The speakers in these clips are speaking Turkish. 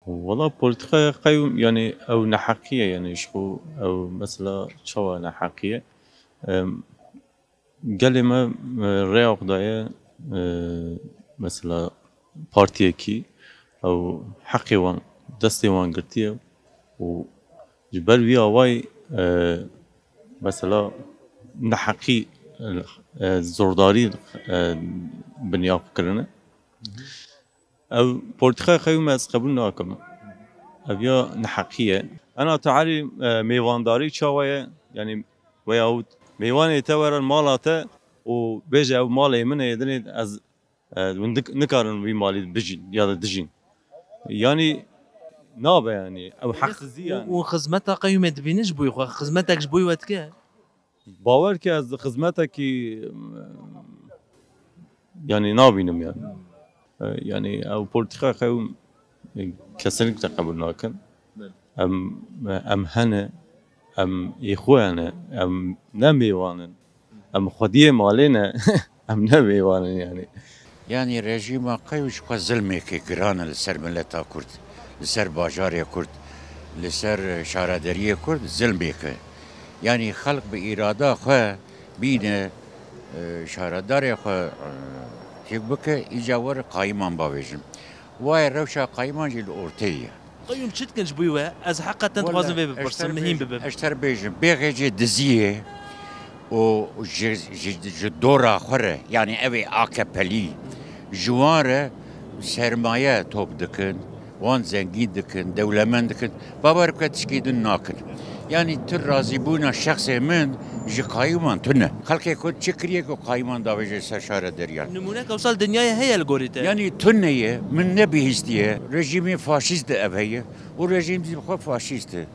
والله politika قيم يعني أو نحقية يعني شو أو مثلا شو نحقية قال ما رأي قضايا مثلا partiye ki أو حقي وان دستي وان قرتيه وجبال ويا واي مثلا نحقي زورداري بنياق كرنا أو politika قيم از قبول ناكم أبيا نحقية أنا تعالي ميوانداري شوية يعني وياود ميوان يتورى المالاته وبيجي أو مالي منه يدني از نكارن في مالي بيجي يا دجين يعني نابه يعني أو حق زيان وخدمتها قيمة بينش بوي خدمتك جبوي واتك باور كي از خدمتك يعني نابينم يعني أو politika قيم kesinlikle kabul nakin. Em hene, em ikhwane, em ne meyvanin, em xwediye malene, em ne meyvanin yani. Yani rejima qayuş ko zulmeke giran li ser milleta Kurd, li ser bajarya Kurd, li ser şaraderiye Kurd zulmeke. Yani halk bi irada xwe bine şaradarya xwe hikbike icawar qayman bavêjin. Vay rewşa qayman jî li ortaya. قيم شتكن جبوي از حقا تنتوازن في برسم مهم ببن اشتر بيجن بيغي دزيه و جدورا خره يعني اوي اكابلي جواره سرمایه توب دکن وان زنگین دکن دولمن دکن بابر که تشکیدن ناکن yani tür razı buna şahsen من جي قايمان تنه خلقي كنت شكريه كو قايمان داوجه سشاره دريان نمونه كوصل دنياي هي الجوريتا يعني تنيه من نبي هستيه رجيمي فاشيست ابهيه ورجيم دي خو فاشيست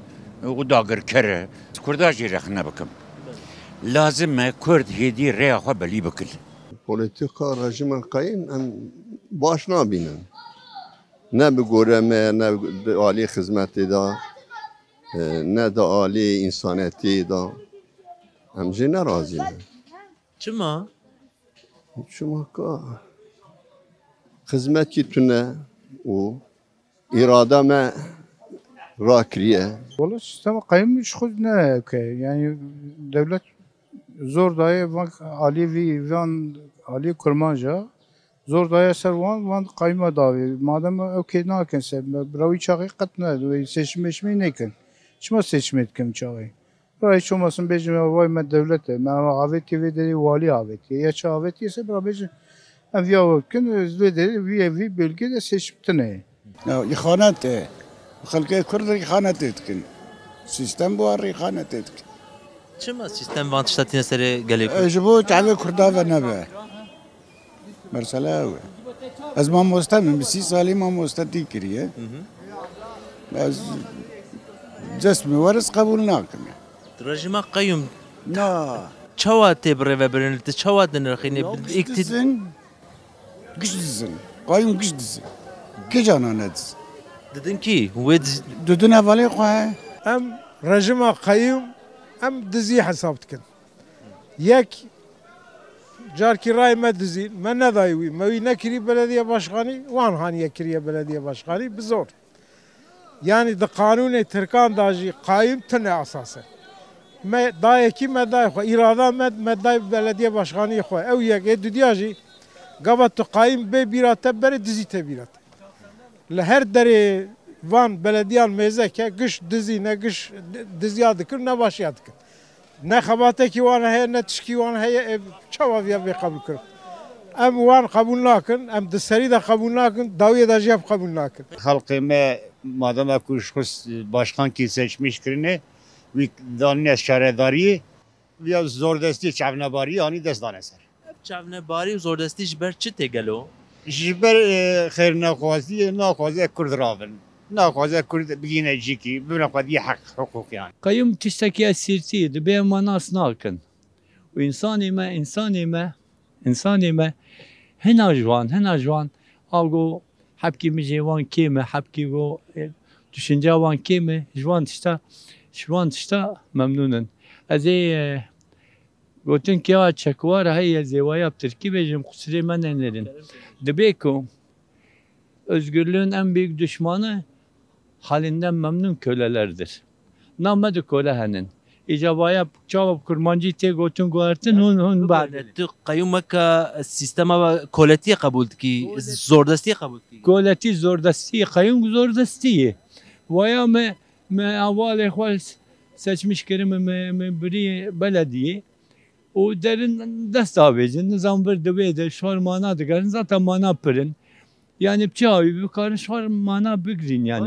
وداغر كره كرداجي رخنا بكم لازم كرد هدي ريا خو بلي بكل politika rejima قايم ام باش نابینن نه به گرمه نه به عالی خدمتی دا نه دا عالی انسانیتی دا همجی نرازیم چما؟ چما که خدمتی تونه و اراده ما را کریه والله sistem قایم خود نه که yani devlet zor daye van ali van ali kurmanja zor daye ser van kayma davi madem okey naken se bravi çağı kat ne ve seçmeşmeyi nekin çma seçme etkim çağı Ray çomasın bejme vay me devlete me aveti ve dedi vali aveti ya çağı aveti ise bravi ev ya kin zlede vi bölgede seçtine İhanet halka Kurd ihanet etkin sistem bu arı ihanet etkin چما سیستم وان تشتاتین سر گلی جبو تعبي كردا ونبه مرسلا از ما مستمم بسی سالی ما مستدی کریه از جسمی ورس قبول ناکم رژیم قیم نه چوا تبره و برنت چوا دنرخینه اکتیزن گش دزن قایم گش دزن کی جانا ندز ددن کی ود دودن اولی خواه ام رژیم قیم ام دزی حسابت کن یک جار کی رای ما دزی من ندایوی موی نکری بلدیه başkanı وان هانیه کریه بلدیه başkanı بزور yani de kanun Türkan daji kaim tane asası me dayeki me day xo irada me day belediye başkanı xo ev yek düdyaji gavat kaim be birate bere dizi tebirat le her dere van belediyan mezeke güç dizi ne güç diziyadıkır ne başyadıkır ne xabateki wan heye ne tişki wan heye çava ya kabul kır em wan kabul nakin em de seri de kabul nakin dawiye de jab kabul nakin halkıma madem kuş başkan ki seçmiş kirine ve danne şaredari ve zor desti çavnebari yani destane ser çavnebari zor desti jber çi tegelo jber xeyr naxwazi kurd ravin ناخذ كرد بقينا جيكي بناخذ حق حقوق يعني قيم تشتكي السيرتي دبي ما ناس ناكن وإنساني ما هنا جوان ألقو حبكي مجيوان كيمة حبكي جو تشنجاوان كيمة جوان تشتا ممنونا أزي قلتن كيا شكوارا هي زوايا بتركي بيجم قصري منenlerin دبيكو özgürlüğün en büyük düşmanı halinden memnun kölelerdir. Namedi köle henin. İcabaya çabuk kurmancı te gotun guartın hun ba'de. تو قیومک سیستم کولتی قبول کی زوردستی قبول کی Koleti zordasti, kayın zordasti. Vaya me avale xwal seçmiş kerime me biri belediye. O derin dest avecin, nizam bir döve de şvar mana digerin zaten mana pirin. Yani bçavi bir karın şvar mana bigrin yani.